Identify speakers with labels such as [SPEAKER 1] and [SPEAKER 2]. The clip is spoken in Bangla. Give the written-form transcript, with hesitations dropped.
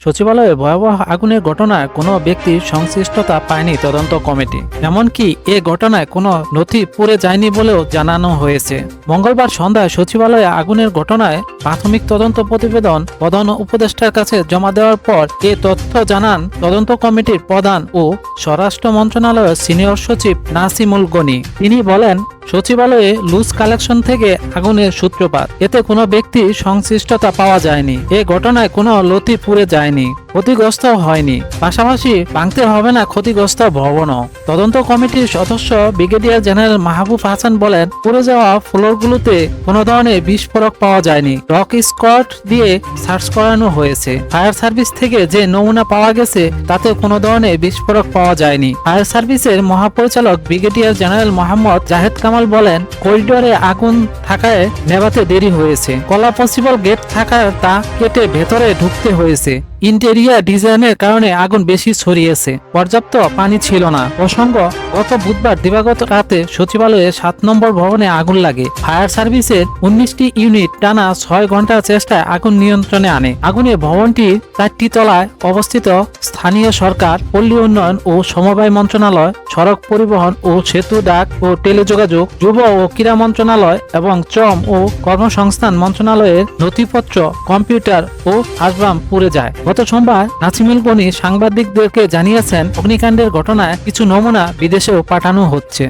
[SPEAKER 1] সচিবালয়ে ভয়াবহ আগুনের ঘটনায় কোনো ব্যক্তির সংশ্লিষ্টতা পায়নি তদন্ত কমিটি। এমনকি এ ঘটনায় কোনো নথি পুড়ে যায়নি বলেও জানানো হয়েছে। মঙ্গলবার সন্ধ্যায় সচিবালয়ে আগুনের ঘটনায় প্রাথমিক তদন্ত প্রতিবেদন প্রধান উপদেষ্টার কাছে জমা দেওয়ার পর এ তথ্য জানান তদন্ত কমিটির প্রধান ও স্বরাষ্ট্র মন্ত্রণালয়ের সিনিয়র সচিব নাসিমুল গনি। তিনি বলেন, সচিবালয়ে লুজ কালেকশন থেকে আগুনের সূত্রপাত, এতে কোনো ব্যক্তির সংশ্লিষ্টতা পাওয়া যায়নি। এ ঘটনায় কোনো নথি পুড়ে যায়নি, ক্ষতিগ্রস্ত হয়নি, পাশাপাশি ভাঙতে হবে না ক্ষতিগ্রস্ত ভবনও। তদন্ত কমিটির সদস্য ব্রিগেডিয়ার জেনারেল মাহবুব হাসান বলেন, পুড়ে যাওয়া ফ্লোরগুলোতে কোনো ধরনের বিস্ফোরক পাওয়া যায়নি। ডগ স্কোয়াড দিয়ে সার্চ করানো হয়েছে। ফায়ার সার্ভিস থেকে যে নমুনা পাওয়া গেছে তাতে কোনো ধরনের বিস্ফোরক পাওয়া যায়নি। ফায়ার সার্ভিসের মহাপরিচালক ব্রিগেডিয়ার জেনারেল মোহাম্মদ জাহেদ কামাল বলেন, করিডোরে আগুন থাকায় নেভাতে দেরি হয়েছে। কলা পসিবল গেট থাকার তা কেটে ভেতরে ঢুকতে হয়েছে। ইন্টেরিয়ার ডিজাইনের কারণে আগুন বেশি ছড়িয়েছে। পর্যাপ্ত পানি ছিল না। প্রসঙ্গ, গত বুধবার দিবাগত রাতে সচিবালয়ে 7 নম্বর ভবনে আগুন লাগে। ফায়ার সার্ভিসের 19টি ইউনিট টানা 6 ঘন্টার চেষ্টায় আগুন নিয়ন্ত্রণে আনে। আগুনে ভবনটির 4টি তলায় অবস্থিত স্থানীয় সরকার, পল্লী উন্নয়ন ও সমবায় মন্ত্রণালয়, সড়ক পরিবহন ও সেতু, ডাক ও টেলিযোগাযোগ, যুব ও ক্রীড়া মন্ত্রণালয় এবং শ্রম ও কর্মসংস্থান মন্ত্রণালয়ের নথিপত্র, কম্পিউটার ও আসবাব পুড়ে যায়। গত সোমবার নাসিমুল গনি সাংবাদিকদেরকে জানিয়েছেন, অগ্নিকাণ্ডের ঘটনায় কিছু নমুনা বিদেশেও পাঠানো হচ্ছে।